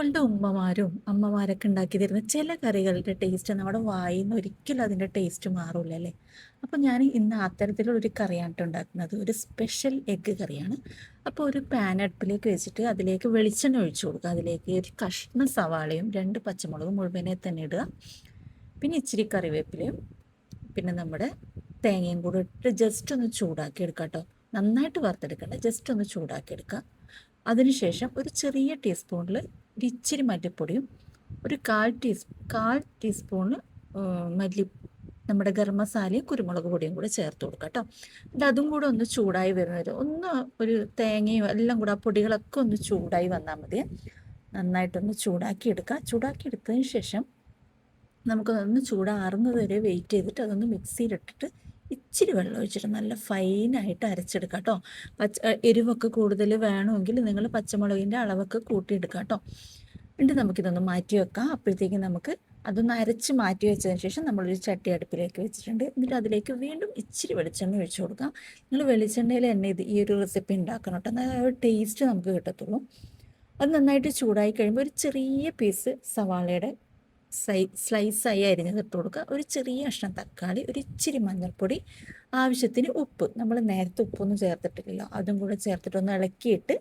നമ്മളുടെ ഉമ്മമാരും അമ്മമാരൊക്കെ ഉണ്ടാക്കി തരുന്ന ചില കറികളുടെ ടേസ്റ്റ് നമ്മുടെ വായിൽ നിന്ന് ഒരിക്കലും അതിൻ്റെ ടേസ്റ്റ് മാറൂല അല്ലേ. അപ്പോൾ ഞാൻ ഇന്ന് അത്തരത്തിലുള്ളൊരു കറിയാണ് ട്ടോ ഉണ്ടാക്കുന്നത്. ഒരു സ്പെഷ്യൽ എഗ്ഗ് കറിയാണ്. അപ്പോൾ ഒരു പാൻ അടുപ്പിലേക്ക് വെച്ചിട്ട് അതിലേക്ക് വെളിച്ചെണ്ണ ഒഴിച്ചു കൊടുക്കുക. അതിലേക്ക് ഒരു കഷ്ണം സവാളയും 2 പച്ചമുളകും മുഴുവനെ തന്നെ ഇടുക. പിന്നെ ഇച്ചിരി കറിവേപ്പിലയും പിന്നെ നമ്മുടെ തേങ്ങയും കൂടെ ഇട്ട് ജസ്റ്റ് ഒന്ന് ചൂടാക്കി എടുക്കുക കേട്ടോ. നന്നായിട്ട് വറുത്തെടുക്കണ്ട, ജസ്റ്റ് ഒന്ന് ചൂടാക്കി എടുക്കുക. അതിനുശേഷം ഒരു ചെറിയ ടീസ്പൂണിൽ ഒരു ഇച്ചിരി മല്ലിപ്പൊടിയും ഒരു കാൽ ടീസ്പൂണ് മല്ലി നമ്മുടെ ഗരം മസാലയും കുരുമുളക് പൊടിയും കൂടെ ചേർത്ത് കൊടുക്കുക കേട്ടോ. എന്നിട്ട് അതും കൂടെ ഒന്ന് ചൂടായി വരുന്നത് ഒരു തേങ്ങയും എല്ലാം കൂടെ ആ പൊടികളൊക്കെ ഒന്ന് ചൂടായി വന്നാൽ മതി. നന്നായിട്ടൊന്ന് ചൂടാക്കി എടുക്കുക. ചൂടാക്കി എടുത്തതിന് ശേഷം നമുക്കതൊന്ന് ചൂടാറുന്നത് വരെ വെയിറ്റ് ചെയ്തിട്ട് അതൊന്ന് മിക്സിയിലിട്ടിട്ട് ഇച്ചിരി വെള്ളം ഒഴിച്ചിട്ട് നല്ല ഫൈനായിട്ട് അരച്ചെടുക്കുക കേട്ടോ. എരിവൊക്കെ കൂടുതൽ വേണമെങ്കിൽ നിങ്ങൾ പച്ചമുളകിൻ്റെ അളവൊക്കെ കൂട്ടിയെടുക്കുക കേട്ടോ. എന്നിട്ട് നമുക്കിതൊന്ന് മാറ്റി വെക്കാം. അപ്പോഴത്തേക്കും നമുക്ക് അതൊന്ന് അരച്ച് മാറ്റി വെച്ചതിന് ശേഷം നമ്മളൊരു ചട്ടി അടുപ്പിലേക്ക് വെച്ചിട്ടുണ്ട്. എന്നിട്ട് അതിലേക്ക് വീണ്ടും ഇച്ചിരി വെളിച്ചെണ്ണ ഒഴിച്ചു കൊടുക്കാം. നിങ്ങൾ വെളിച്ചെണ്ണയിൽ തന്നെ ഈ ഒരു റെസിപ്പി ഉണ്ടാക്കണം കേട്ടോ. നല്ല ടേസ്റ്റ് നമുക്ക് കിട്ടത്തുള്ളൂ. അത് നന്നായിട്ട് ചൂടായി കഴിയുമ്പോൾ ഒരു ചെറിയ പീസ് സവാളയുടെ സ്ലൈസായി അരിഞ്ഞത് ഇട്ട് കൊടുക്കുക. ഒരു ചെറിയ കഷ്ണം തക്കാളി, ഒരു ഇച്ചിരി മഞ്ഞൾപ്പൊടി, ആവശ്യത്തിന് ഉപ്പ്. നമ്മൾ നേരത്തെ ഉപ്പൊന്നും ചേർത്തിട്ടില്ലല്ലോ, അതും കൂടെ ചേർത്തിട്ട് ഒന്ന് ഇളക്കിയിട്ട്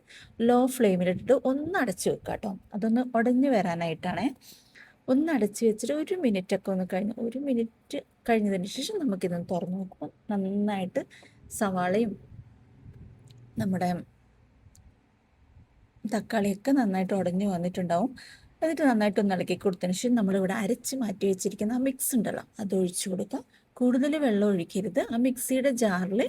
ലോ ഫ്ലെയിമിലിട്ടിട്ട് ഒന്ന് അടച്ച് വെക്കുക കേട്ടോ. അതൊന്ന് ഉടഞ്ഞു വരാനായിട്ടാണേ. ഒന്ന് അടച്ച് വെച്ചിട്ട് ഒരു മിനിറ്റൊക്കെ ഒന്ന് കഴിഞ്ഞ്, ഒരു മിനിറ്റ് കഴിഞ്ഞതിന് ശേഷം നമുക്കിതൊന്ന് തുറന്ന് നോക്കുമ്പോൾ നന്നായിട്ട് സവാളയും നമ്മുടെ തക്കാളിയൊക്കെ നന്നായിട്ട് ഉടഞ്ഞു വന്നിട്ടുണ്ടാവും. എന്നിട്ട് നന്നായിട്ടൊന്ന് ഇളക്കി കൊടുത്തതിന് ശേഷം നമ്മളിവിടെ അരച്ച് മാറ്റി വെച്ചിരിക്കുന്ന ആ മിക്സ് ഉണ്ടല്ലോ അത് ഒഴിച്ചു കൊടുക്കുക. കൂടുതൽ വെള്ളം ഒഴിക്കരുത്. ആ മിക്സിയുടെ ജാറിൽ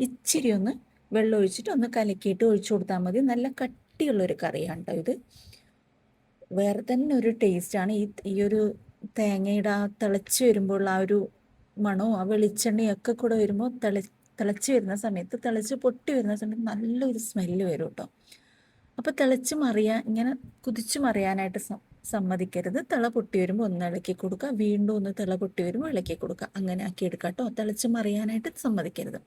ഇച്ചിരി ഒന്ന് വെള്ളം ഒഴിച്ചിട്ട് ഒന്ന് കലക്കിയിട്ട് ഒഴിച്ചു കൊടുത്താൽ മതി. നല്ല കട്ടിയുള്ളൊരു കറിയാണ് കേട്ടോ ഇത്. വേറെ തന്നെ ഒരു ടേസ്റ്റാണ്. ഈ ഒരു തേങ്ങയുടെ ആ തിളച്ച് വരുമ്പോൾ ആ ഒരു മണവും ആ വെളിച്ചെണ്ണയൊക്കെ കൂടെ വരുമ്പോൾ തിളച്ച് വരുന്ന സമയത്ത്, തിളച്ച് പൊട്ടി വരുന്ന സമയത്ത് നല്ലൊരു സ്മെല്ല് വരും കേട്ടോ. അപ്പോൾ ഇങ്ങനെ കുതിച്ചു മറിയാനായിട്ട് സമ്മതിക്കരുത്. തിള പൊട്ടി വരുമ്പോൾ ഒന്ന് ഇളക്കി കൊടുക്കുക, വീണ്ടും ഒന്ന് തിള പൊട്ടി വരുമ്പോൾ ഇളക്കി കൊടുക്കുക. അങ്ങനെ ആക്കി എടുക്കുക കേട്ടോ. തിളച്ച് മറിയാനായിട്ട് സമ്മതിക്കരുത്.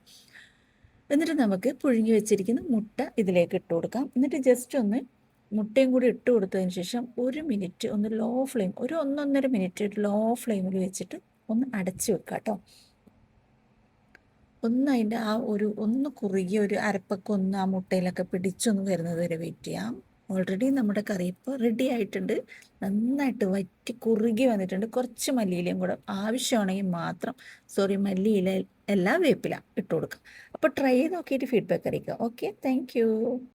എന്നിട്ട് നമുക്ക് പുഴുങ്ങി വെച്ചിരിക്കുന്ന മുട്ട ഇതിലേക്ക് ഇട്ട് കൊടുക്കാം. എന്നിട്ട് ജസ്റ്റ് ഒന്ന് മുട്ടയും കൂടി ഇട്ട് കൊടുത്തതിന് ശേഷം ഒരു മിനിറ്റ് ഒന്ന് ലോ ഫ്ലെയിം, ഒരു 1-1.5 മിനിറ്റ് ലോ ഫ്ലെയിമിൽ വെച്ചിട്ട് ഒന്ന് അടച്ച് വെക്കുക കേട്ടോ. അതിൻ്റെ ഒന്ന് കുറുകിയ ഒരു അരപ്പൊക്കെ ഒന്ന് ആ മുട്ടയിലൊക്കെ പിടിച്ചൊന്ന് വരുന്നത് വരെ വെയിറ്റ് ചെയ്യാം. ഓൾറെഡി നമ്മുടെ കറി ഇപ്പോൾ റെഡി ആയിട്ടുണ്ട്. നന്നായിട്ട് വറ്റി കുറുകി വന്നിട്ടുണ്ട്. കുറച്ച് മല്ലിയിലയും കൂടെ ആവശ്യമാണെങ്കിൽ മാത്രം, മല്ലിയില എല്ലാ വേപ്പില ഇട്ട് കൊടുക്കുക. അപ്പോൾ ട്രൈ ചെയ്ത് നോക്കിയിട്ട് ഫീഡ്ബാക്ക് അറിയിക്കുക. Okay, thank